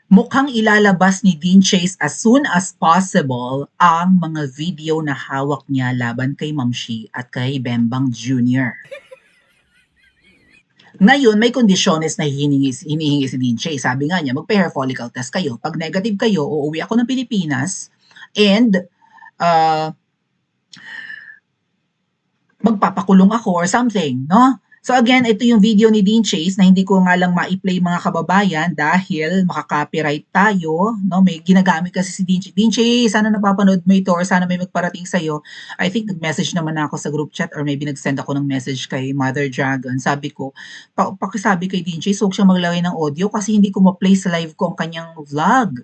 Mukhang ilalabas ni Dean Chase as soon as possible ang mga video na hawak niya laban kay Ma'am Shi at kay Bembang Jr. Ngayon, may kondisyones na hinihingi si Dean Chase. Sabi nga niya, magpa-hair follicle test kayo. Pag negative kayo, uuwi ako ng Pilipinas and uh, magpapakulong ako or something, no? So again, ito yung video ni Dean Chase na hindi ko nga lang ma-play mga kababayan dahil makaka-copyright tayo, no? May ginagamit kasi si Dean Chase. Dean Chase, sana napapanood mo ito or sana may magparating sa'yo. I think nag-message naman ako sa group chat or maybe nag-send ako ng message kay Mother Dragon. Sabi ko, pakisabi kay Dean Chase, huwag siyang maglagay ng audio kasi hindi ko ma-play sa live ko ang kanyang vlog.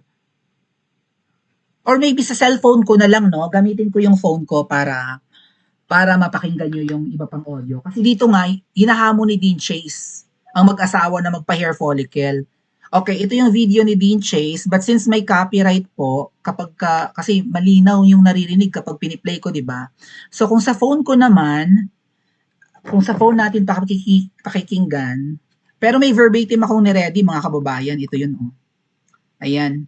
Or maybe sa cellphone ko na lang, no? Gamitin ko yung phone ko para mapakinggan nyo yung iba pang audio. Kasi dito nga, hinahamon ni Dean Chase ang mag-asawa na magpa-hair follicle. Okay, ito yung video ni Dean Chase, but since may copyright po, kasi malinaw yung naririnig kapag piniplay ko, di ba? So kung sa phone ko naman, kung sa phone natin pakikinggan, pero may verbatim akong ni-ready, mga kababayan, ito yun, oh. Ayan.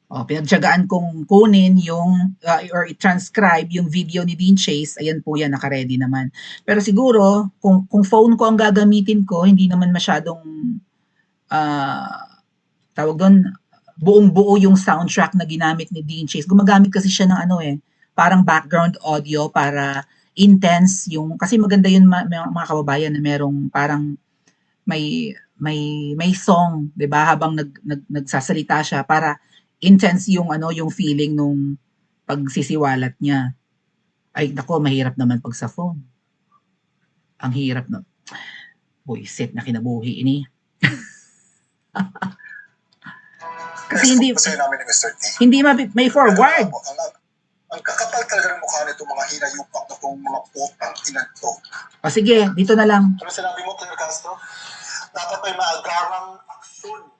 Pinagtiyagaan kong kunin yung or i-transcribe yung video ni Dean Chase. Ayan po yan, naka-ready naman. Pero siguro, kung phone ko ang gagamitin ko, hindi naman masyadong tawag doon, buong-buo yung soundtrack na ginamit ni Dean Chase. Gumagamit kasi siya ng parang background audio para intense yung, kasi maganda yun mga kababayan na merong parang may song, 'di ba? Habang nagsasalita siya para intense yung yung feeling nung pagsisiwalat niya. Ay nako, mahirap naman pag sa phone. Ang hirap no. Buisit na kinabuhi ini. Kasi hindi may forward. Ang kakapal talaga ng mukha nito mga hinayupak na itong mga putang inan to. O sige, dito na lang. Ano sinabi mo, Claire Castro? Dapat may maagarang aksyon.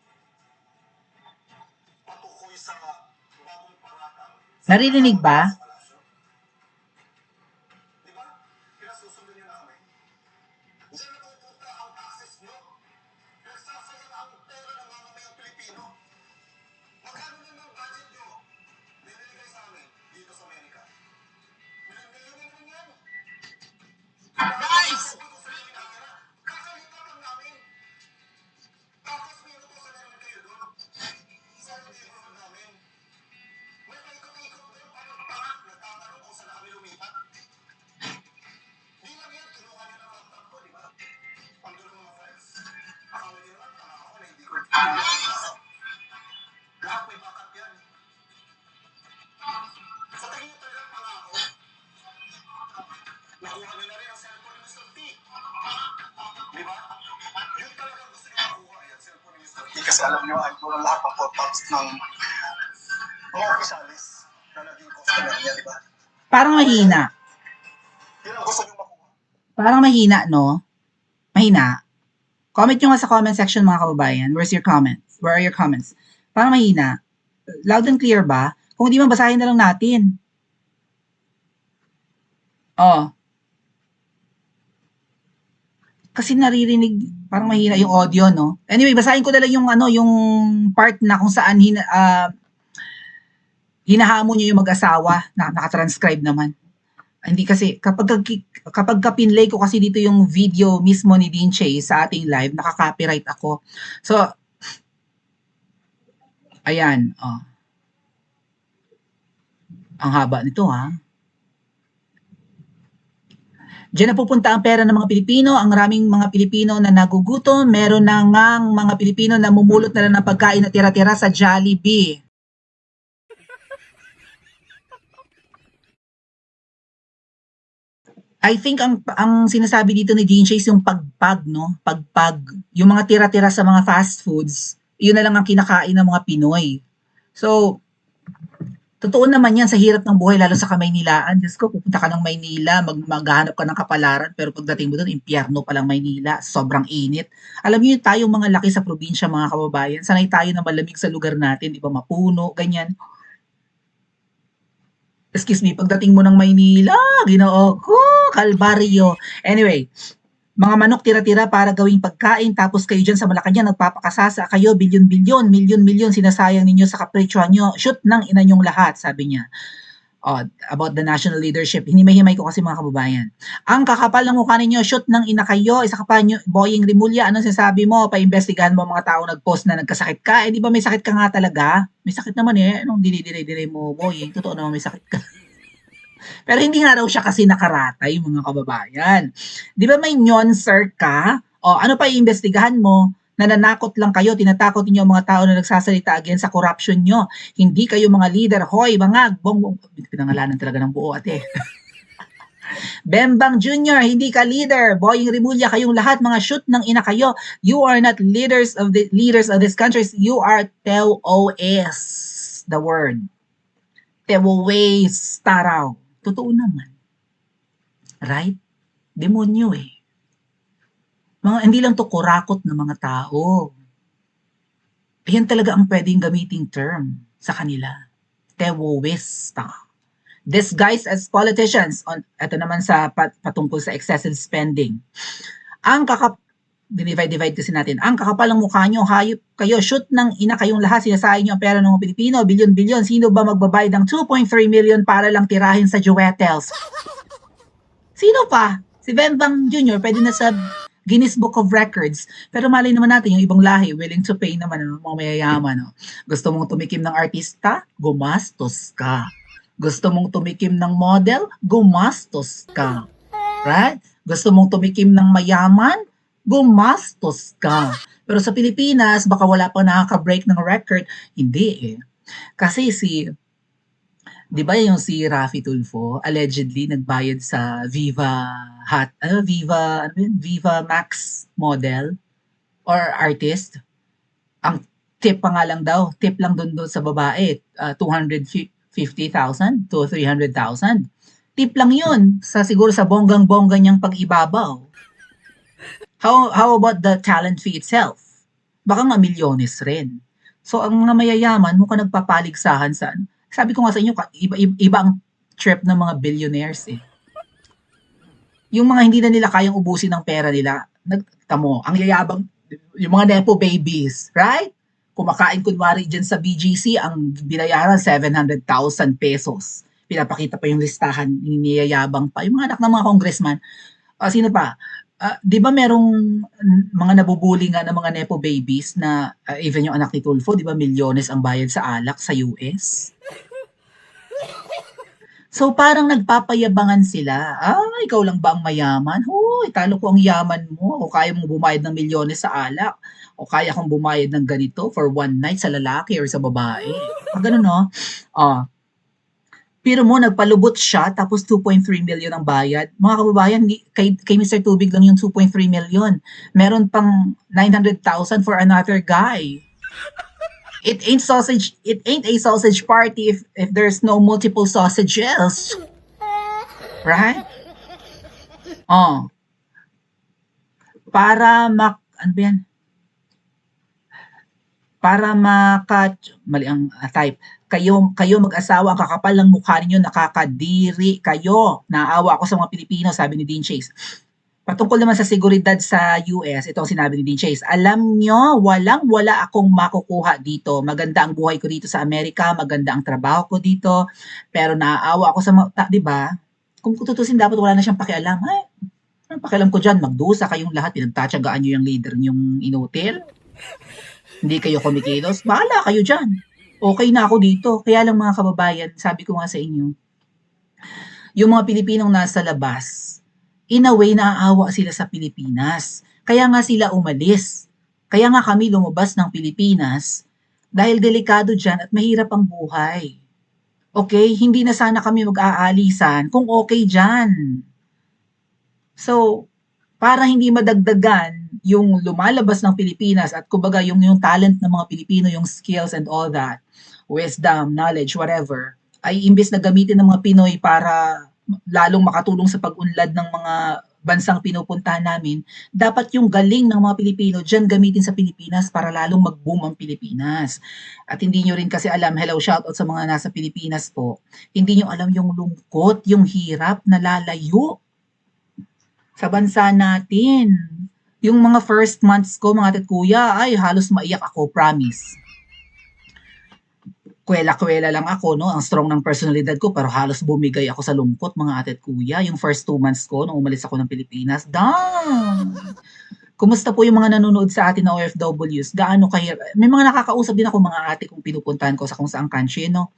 Patukoy sa bagong paratang. Naririnig ba? Diba? Pinasusunod niyo na kami. Diyan natupunta ang taxes nyo. Nagsasayang ang pera ng mga mamayang Pilipino. Magkano naman ang budget nyo? Binibigay sa amin dito sa Amerika. Milyon naman yan. Guys! Kakalita lang namin. Tapos meron pa sa namin kayo doon. Sa neighborhood namin. May paikot-ikot doon. Parang pangak. Nagtatanong kung saan kami lumipat. Di lang yan. Kinuha niyo ng laptop ko, di ba? Panggulo mga files. Akala niyo naman, tanga ako na hindi ko. Lahat may backup yan. Sa tingin niyo talagang panga ako. Nakuha niyo na rin ang cellphone ni Mr. T. Di ba? Yun talagang gusto niyo makuha yan, cellphone ni Mr. T. Kasi alam niyo, ay doon ang lahat ng photos ng mga opisyalis na naging customer niya, di ba? Parang mahina. Yun ang gusto niyo makuha. Parang mahina, no? Mahina. Comment nyo nga sa comment section mga kababayan. Where's your comments? Where are your comments? Parang mahina. Loud and clear ba? Kung di mabasahin na lang natin. Oh. Kasi naririnig, parang mahina yung audio, no? Anyway, basahin ko na lang yung yung part na kung saan hinahamon niya yung mag-asawa na nakatranscribe naman. Hindi kasi, kapag pinlay ko kasi dito yung video mismo ni Dean Chase sa ating live, nakaka-copyright ako. So, ayan, oh. Ang haba nito, ha? Diyan napupunta ang pera ng mga Pilipino, ang maraming mga Pilipino na nagugutom, meron na ngang mga Pilipino na mumulot na lang ng pagkain na tira-tira sa Jollibee. I think ang sinasabi dito ni Dean Chase yung pagpag, no? Pagpag. Yung mga tira-tira sa mga fast foods, yun na lang ang kinakain ng mga Pinoy. So, totoo naman yan sa hirap ng buhay, lalo sa Kamaynilaan. Diyos ko, pupunta ka ng Maynila, maghahanap ka ng kapalaran, pero pagdating mo doon, impyerno pa lang Maynila. Sobrang init. Alam niyo, tayong mga laki sa probinsya, mga kababayan, sanay tayo na malamig sa lugar natin, di ba, mapuno, ganyan. Excuse me, pagdating mo ng Maynila, Ginoo ko, kalbaryo. Anyway, Mga manok tira-tira para gawing pagkain tapos kayo diyan sa Malacanang nagpapakasasa kayo bilyon-bilyon, milyon-milyon sinasayang ninyo sa kapritsyohan niyo. Shoot ng ina niyong lahat, sabi niya. Oh, about the national leadership. Hinimay-himay ko kasi mga kababayan. Ang kakapal ng mukha ninyo, shoot ng ina kayo. Isa ka pa nyo, Boying Rimulya, anong sinasabi mo? Paimbestigahan mo mga tao nag-post na nagkasakit ka. Eh, di ba may sakit ka nga talaga? May sakit naman eh. Anong dinidire-dire mo, Boying? Totoo naman may sakit ka. Pero hindi nga raw siya kasi nakaratay, mga kababayan. Di ba may nyonser ka? O ano pa iimbestigahan mo? Nananakot lang kayo, tinatakot niyo ang mga tao na nagsasalita against sa corruption nyo. Hindi kayo mga leader. Hoy, mga pinangalanan talaga ng buo ate. Bembang Jr., hindi ka leader. Boying Rimulya, kayong lahat mga shoot ng ina kayo. You are not leaders of this country. You are TEOS, the word. TEOS, taraw. Totoo naman. Right? Demonyo eh. Hindi lang to kurakot ng mga tao. Yan talaga ang pwedeng gamiting term sa kanila. Terrorista. Disguised as politicians. Ito naman sa patungkol sa excessive spending. Divide kasi natin. Ang kakapal ng mukha nyo, hayop kayo, shoot ng ina kayong lahat, sinasayang nyo ang pera ng mga Pilipino, bilyon-bilyon. Sino ba magbabayad ng 2.3 million para lang tirahin sa jewetels? Sino pa? Si Bembang Jr. pwede na sa Guinness Book of Records. Pero malay naman natin, yung ibang lahi, willing to pay naman, mga mayayaman. No? Gusto mong tumikim ng artista? Gumastos ka. Gusto mong tumikim ng model? Gumastos ka. Right? Gusto mong tumikim ng mayaman? Gumastos ka. Pero sa Pilipinas, baka wala pa nakaka-break ng record. Hindi eh. Kasi di ba yung si Raffy Tulfo, allegedly nagbayad sa Viva Max model or artist. Ang tip pa nga lang daw, tip lang doon sa babae, 250,000 to 300,000. Tip lang yun, siguro sa bonggang-bongga niyang pag-ibabaw. How about the talent fee itself? Baka nga milyones rin. So, ang mga mayayaman, mukhang nagpapaligsahan sa sabi ko nga sa inyo, iba ang trip ng mga billionaires eh. Yung mga hindi na nila kayang ubusin ng pera nila, nagtamo, ang yayabang, yung mga nepo babies, right? Kumakain kunwari dyan sa BGC, ang binayaran 700,000 pesos. Pinapakita pa yung listahan, niyayabang pa. Yung mga anak ng mga congressman, sino pa? Di ba merong mga nabubuli nga ng mga nepo babies na even yung anak ni Tulfo, di ba milyones ang bayad sa alak sa US? So parang nagpapayabangan sila. Ikaw lang ba ang mayaman? Hoy, talo ko ang yaman mo. O kaya mong bumayad ng milyones sa alak. O kaya kong bumayad ng ganito for one night sa lalaki or sa babae. Ganun no? Pero mo, nagpalubot siya, tapos 2.3 million ang bayad. Mga kababayan, kay Mr. Tubig lang yung 2.3 million. Meron pang 900,000 for another guy. It ain't a sausage party if there's no multiple sausages. Right? Para ano ba yan? Para mali ang type. Kayo mag-asawa, ang kakapal ng mukha ninyo, nakakadiri kayo. Naawa ako sa mga Pilipino, sabi ni Dean Chase. Patungkol naman sa seguridad sa US, ito ang sinabi ni Dean Chase. Alam nyo, wala akong makukuha dito. Maganda ang buhay ko dito sa Amerika, maganda ang trabaho ko dito, pero naaawa ako sa mga, di ba? Kung tutusin, dapat wala na siyang pakialam. Anong pakialam ko dyan? Magdusa kayong lahat, pinagtatsagaan nyo yung leader nyong inutil. Hindi kayo kumikilos. Bahala kayo dyan. Okay na ako dito. Kaya lang mga kababayan, sabi ko nga sa inyo, yung mga Pilipinong nasa labas, in a way, naaawa sila sa Pilipinas. Kaya nga sila umalis. Kaya nga kami lumabas ng Pilipinas dahil delikado dyan at mahirap ang buhay. Okay? Hindi na sana kami mag-aalisan kung okay dyan. So, para hindi madagdagan yung lumalabas ng Pilipinas at kumbaga yung talent ng mga Pilipino, yung skills and all that, wisdom, knowledge, whatever, ay imbes na gamitin ng mga Pinoy para lalong makatulong sa pag-unlad ng mga bansang pinupuntahan namin, dapat yung galing ng mga Pilipino dyan gamitin sa Pilipinas para lalong mag-boom ang Pilipinas. At hindi nyo rin kasi alam, hello, shoutout sa mga nasa Pilipinas po, hindi nyo alam yung lungkot, yung hirap na lalayo. sa bansa natin. Yung mga first months ko, mga ate at kuya, ay halos maiyak ako, promise. Kwela-kwela lang ako, no? Ang strong ng personalidad ko, pero halos bumigay ako sa lungkot, mga ate at kuya. Yung first 2 months ko, nung umalis ako ng Pilipinas, kumusta po yung mga nanonood sa atin na OFWs? Gaano kahirap? May mga nakakausap din ako mga ate kung pinupuntahan ko sa kung saang country, no?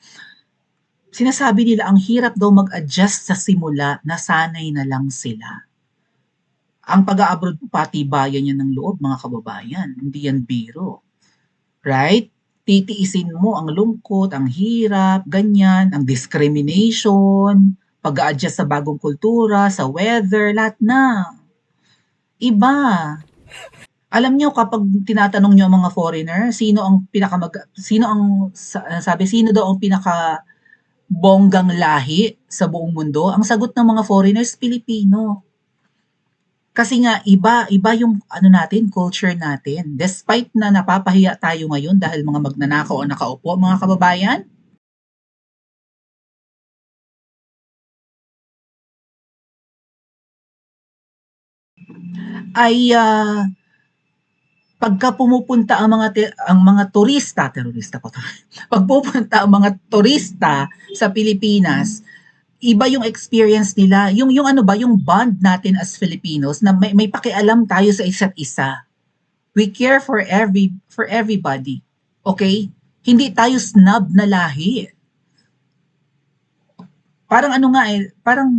Sinasabi nila ang hirap daw mag-adjust sa simula, nasanay na lang sila. Ang pag-a-abroad po patibayan yan ng loob, mga kababayan. Hindi yan biro. Right? Titiisin mo ang lungkot, ang hirap, ganyan, ang discrimination, pag-a-adjust sa bagong kultura, sa weather, lahat na. Iba. Alam niyo kapag tinatanong niyo ang mga foreigner, sino ang sabi sino daw ang pinaka bonggang lahi sa buong mundo? Ang sagot ng mga foreigners, Pilipino. Kasi nga iba yung ano natin, culture natin. Despite na napapahiya tayo ngayon dahil mga magnanakaw o nakaupo, mga kababayan, ay pagka pumupunta ang mga terorista pa to. Pag pupunta ang mga turista sa Pilipinas, iba yung experience nila. Yung ano ba, yung bond natin as Filipinos na may pakialam tayo sa isa't isa. We care for everybody. Okay? Hindi tayo snob na lahi. Parang ano nga parang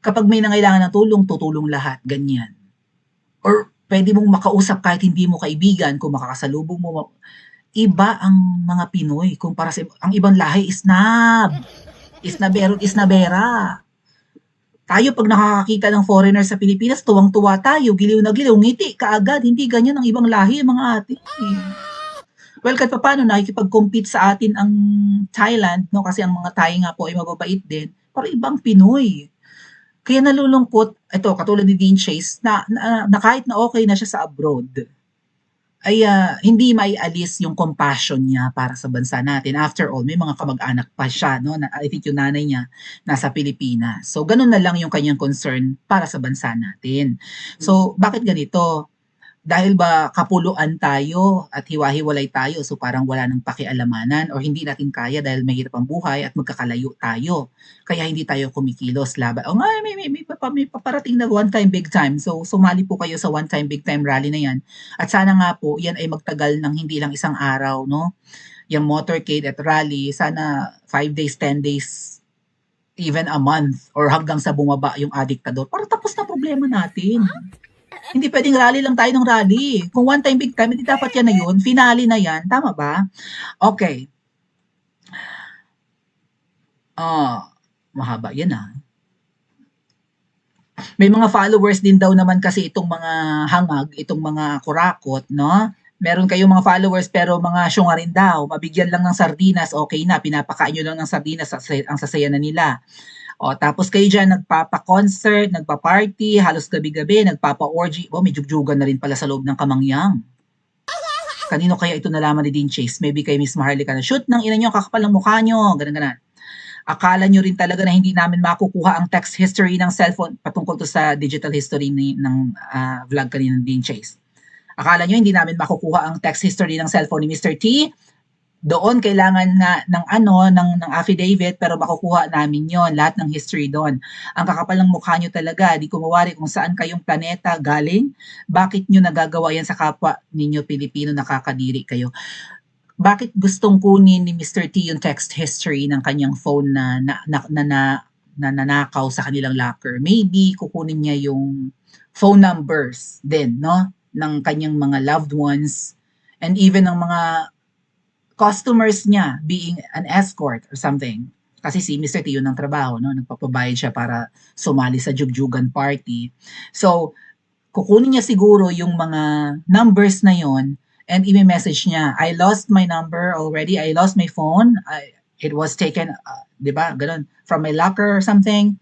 kapag may nangailangan ng tulong, tutulong lahat, ganyan. Or pwede mong makausap kahit hindi mo kaibigan, kung makakasalubong mo. Iba ang mga Pinoy kumpara sa ang ibang lahi, snob. Isnabero, isnabera. Tayo pag nakakakita ng foreigner sa Pilipinas, tuwang-tuwa tayo, giliw na giliw, ngiti kaagad. Hindi ganyan ang ibang lahi, mga ate. Well, kahit papaano nakikipag-compete sa atin ang Thailand, no? Kasi ang mga Thai nga po ay mababait din. Pero ibang Pinoy. Kaya nalulungkot, ito, katulad ni Dean Chase, na kahit na okay na siya sa abroad, ay hindi maialis yung compassion niya para sa bansa natin. After all, may mga kamag-anak pa siya, no? I think yung nanay niya nasa Pilipinas. So, ganun na lang yung kanyang concern para sa bansa natin. So, bakit ganito? Dahil ba kapuluan tayo at hiwa-hiwalay tayo, so parang wala ng pakialamanan or hindi natin kaya dahil mahirap ang buhay at magkakalayo tayo. Kaya hindi tayo kumikilos laban. O nga, may paparating na one time big time. So, sumali po kayo sa one time big time rally na yan. At sana nga po, yan ay magtagal ng hindi lang isang araw, no? Yung motorcade at rally, sana 5 days, 10 days, even a month, or hanggang sa bumaba yung adiktador para tapos na problema natin. Hindi pwedeng rally lang tayo ng rally. Kung one time big time, hindi dapat yan na yun. Finale na yan. Tama ba? Okay. Mahaba yan May mga followers din daw naman kasi itong mga hangag, itong mga kurakot, no? Meron kayong mga followers pero mga syunga rin daw. Mabigyan lang ng sardinas, okay na. Pinapakain nyo lang ng sardinas, ang sasaya na nila. O, tapos kayo dyan, nagpapa-concert, nagpa-party, halos gabi-gabi, nagpapa-orgy. May jugjugan na rin pala sa loob ng kamangyang. Kanino kaya ito nalaman ni Dean Chase? Maybe kay Miss Maharlika na, shoot ng ina nyo, kakapal ng mukha nyo, ganun-ganan. Akala nyo rin talaga na hindi namin makukuha ang text history ng cellphone, patungkol to sa digital history ng vlog kanina ng Dean Chase. Akala nyo hindi namin makukuha ang text history ng cellphone ni Mr. T? Doon kailangan na ng affidavit pero makukuha namin yon lahat ng history doon. Ang kakapal ng mukha nyo talaga, di ko mawari kung saan kayong planeta galing, bakit nyo nagagawa yan sa kapwa ninyo Pilipino, nakakadiri kayo. Bakit gustong kunin ni Mr. T yung text history ng kanyang phone na nanakaw sa kanilang locker? Maybe kukunin niya yung phone numbers din, no? Ng kanyang mga loved ones and even ng mga customers niya being an escort or something. Kasi si Mr. T yun ng trabaho, no? Nagpapabayad siya para sumali sa jugjugan party. So, kukunin niya siguro yung mga numbers na yon and i-message niya, I lost my number already, I lost my phone, it was taken, di ba, ganun, from my locker or something,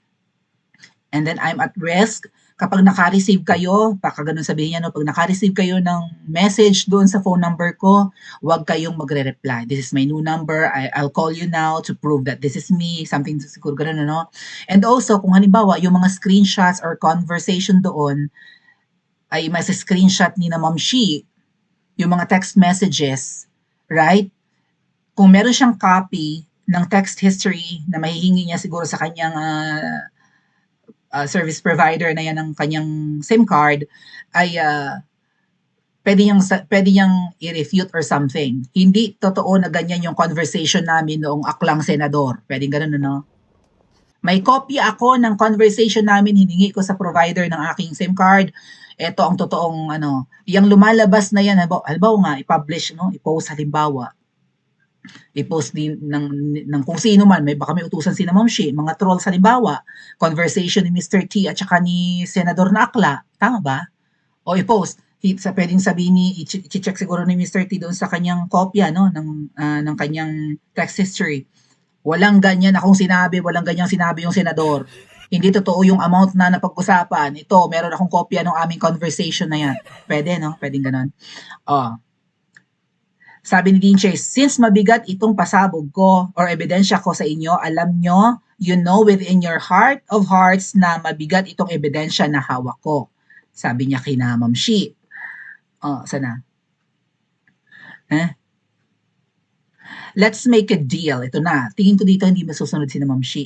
and then I'm at risk kapag naka-receive kayo, baka ganun sabihin niya, no, pag naka-receive kayo ng message doon sa phone number ko, huwag kayong magre-reply. This is my new number. I'll call you now to prove that this is me. Something siguro ganun, no? And also, kung halimbawa, yung mga screenshots or conversation doon ay mas screenshot ni na Ma'am Shi, yung mga text messages, right? Kung meron siyang copy ng text history na mahihingi niya siguro sa kanyang service provider na yan ng kanyang SIM card, ay pwede niyang i-refute or something. Hindi totoo na ganyan yung conversation namin noong aklang senador. Pwedeng ganun, no? May kopya ako ng conversation namin, hiningi ko sa provider ng aking SIM card. Ito ang totoong yung lumalabas na yan, halimbawa nga, i-publish, no? I-post halimbawa. I-post din ng kung sino man, baka may utusan si na Ma'am Shi, mga trolls halimbawa, conversation ni Mr. T at saka ni Senador na Akla, tama ba? O i-post, pwedeng sabihin i-check siguro ni Mr. T doon sa kanyang kopya, no, ng kanyang text history. Walang ganyan akong sinabi, walang ganyang sinabi yung senador. Hindi totoo yung amount na napag-usapan. Ito, meron akong kopya ng aming conversation na yan. Pwede, no? Pwedeng ganon. Sabi ni Dean Chase, since mabigat itong pasabog ko or ebidensya ko sa inyo, alam nyo, you know within your heart of hearts na mabigat itong ebidensya na hawak ko. Sabi niya kina Ma'am Shi. Sana. Let's make a deal. Ito na. Tingin ko dito hindi masusunod si na Ma'am Shi.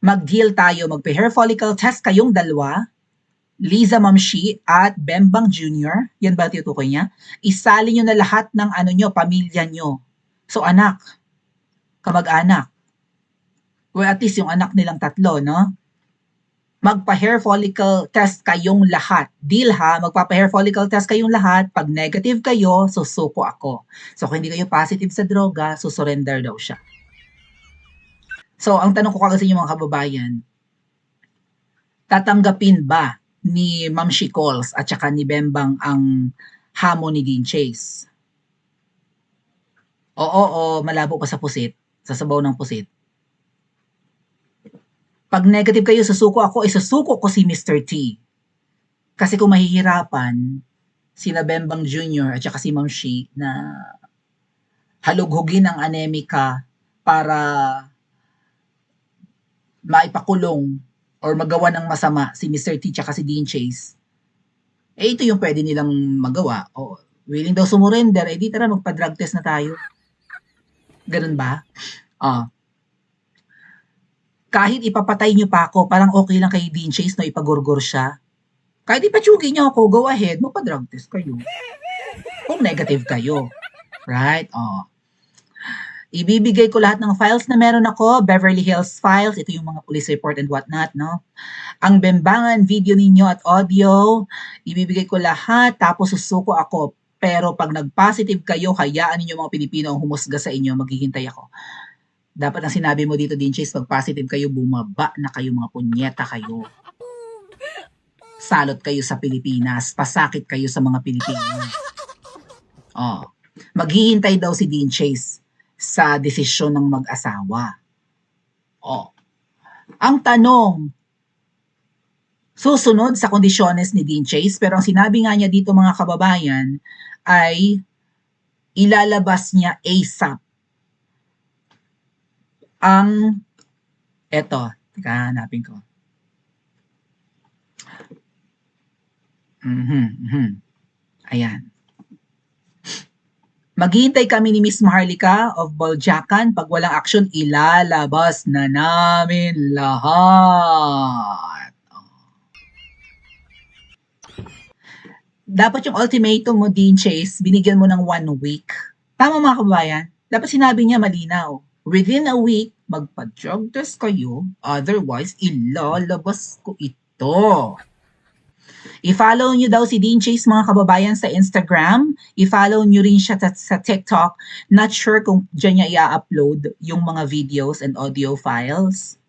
Mag-deal tayo. Magpa-hair follicle test kayong dalawa. Liza Ma'am Shi at Bembang Jr. Yan ba tinutukoy niya? Isali nyo na lahat ng pamilya nyo. So anak, kamag-anak. Well, at least yung anak nilang tatlo, no? Magpa-hair follicle test kayong lahat. Deal ha, magpapa-hair follicle test kayong lahat. Pag negative kayo, susuko ako. So kung hindi kayo positive sa droga, susurrender daw siya. So ang tanong ko kasi yung mga kababayan, tatanggapin ba ni Ma'am Shi Calls at saka ni Bembang ang hamon ni Dean Chase? Oo, malabo pa sa pusit, sa sabaw ng pusit. Pag negative kayo, susuko ako, susuko ko si Mr. T. Kasi kung mahihirapan, sina Bembang Jr. at saka si Ma'am Shi na halughugin ang anemika para maipakulong or magawa ng masama si Mr. T at si Dean Chase, ito yung pwede nilang magawa. O, willing daw sumurrender, di tara magpa-drug test na tayo. Ganun ba? Kahit ipapatay nyo pa ako, parang okay lang kay Dean Chase na ipagurgur siya. Kahit ipatsugi nyo ako, go ahead, magpa-drug test kayo. Kung negative kayo. Right? Ibibigay ko lahat ng files na meron ako, Beverly Hills files, ito yung mga police report and whatnot, no? Ang Bembangan video ninyo at audio, ibibigay ko lahat, tapos susuko ako. Pero pag nag-positive kayo, hayaan ninyo mga Pilipino ang humusga sa inyo, maghihintay ako. Dapat ang sinabi mo dito, Dean Chase, pag positive kayo, bumaba na kayo, mga punyeta kayo. Salot kayo sa Pilipinas, pasakit kayo sa mga Pilipino. Maghihintay daw si Dean Chase sa desisyon ng mag-asawa. Ang tanong, susunod sa kondisyones ni Dean Chase, pero ang sinabi nga niya dito mga kababayan ay ilalabas niya ASAP teka, hanapin ko. Ayan. Maghihintay kami ni Miss Maharlika of Boljacan. Pag walang action, ilalabas na namin lahat. Dapat yung ultimatum mo, Dean Chase, binigyan mo ng 1 week. Tama mga kababayan? Dapat sinabi niya malinaw. Within a week, magpa-drug test kayo, otherwise, ilalabas ko ito. I-follow nyo daw si Dean Chase mga kababayan sa Instagram. I-follow nyo rin siya sa TikTok. Not sure kung dyan niya i-upload yung mga videos and audio files.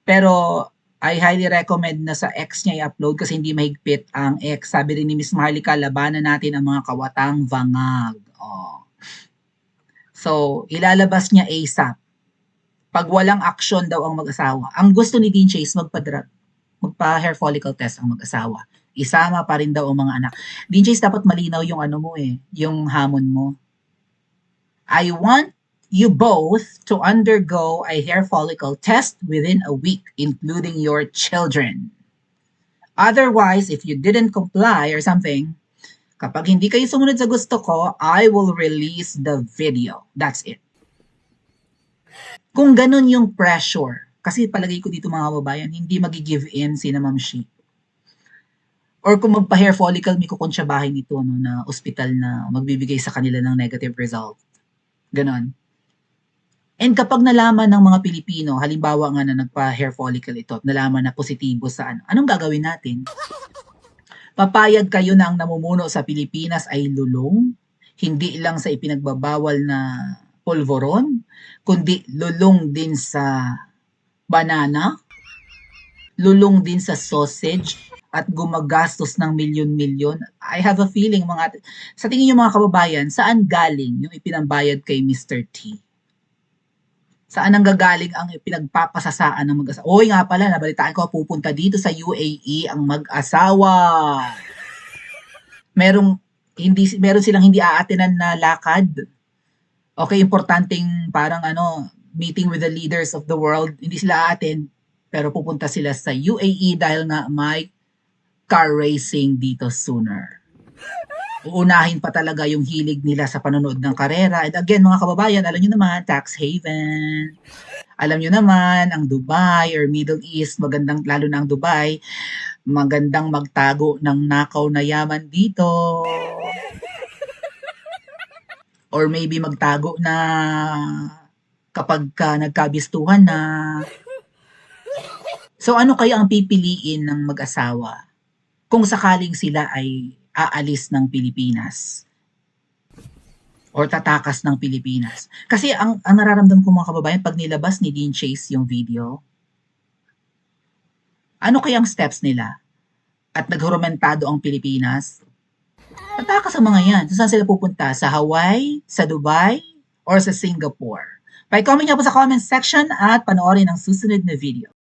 Pero I highly recommend na sa X niya i-upload kasi hindi mahigpit ang X. Sabi rin ni Miss Maharlika, labanan natin ang mga kawatang vangag. So, ilalabas niya ASAP. Pag walang action daw ang mag-asawa. Ang gusto ni Dean Chase, magpa-drug. magpa-hair follicle test ang mag-asawa. Isama pa rin daw ang mga anak. DJs, dapat malinaw yung ano mo yung hamon mo. I want you both to undergo a hair follicle test within a week, including your children. Otherwise, if you didn't comply or something, kapag hindi kayo sumunod sa gusto ko, I will release the video. That's it. Kung ganun yung pressure, kasi palagay ko dito mga kababayan, hindi magi-give in si na Ma'am Shi. Or kung magpa-hair follicle, may kukuntsabahin ito na ospital na magbibigay sa kanila ng negative result. Ganon. And kapag nalaman ng mga Pilipino, halimbawa nga na nagpa-hair follicle ito at nalaman na positibo sa anong gagawin natin? Papayag kayo na ang namumuno sa Pilipinas ay lulong, hindi lang sa ipinagbabawal na polvoron, kundi lulong din sa banana, lulong din sa sausage, at gumagastos ng milyon-milyon. I have a feeling, sa tingin niyo mga kababayan, saan galing yung ipinambayad kay Mr. T? Saan ang gagaling ang pinagpapasasaan ng mag-asawa? Oy nga pala, nabalitaan ko, pupunta dito sa UAE ang mag-asawa. Meron silang hindi aatinan na lakad. Okay, importanteng parang meeting with the leaders of the world. Hindi sila aatin, pero pupunta sila sa UAE dahil nga may car racing dito sooner. Uunahin pa talaga yung hilig nila sa panonood ng karera. And again, mga kababayan, alam nyo naman, tax haven. Alam nyo naman, ang Dubai or Middle East, magandang, lalo na ang Dubai, magandang magtago ng nakaw na yaman dito. Or maybe magtago na kapag nagkabistuhan na. So ano kaya ang pipiliin ng mag-asawa kung sakaling sila ay aalis ng Pilipinas or tatakas ng Pilipinas? Kasi ang nararamdaman ko mga kababayan, pag nilabas ni Dean Chase yung video, ano kayang steps nila? At naghurumentado ang Pilipinas, tatakas ang mga yan. So, saan sila pupunta? Sa Hawaii, sa Dubai, or sa Singapore? Pa-comment niyo po sa comment section at panoorin ang susunod na video.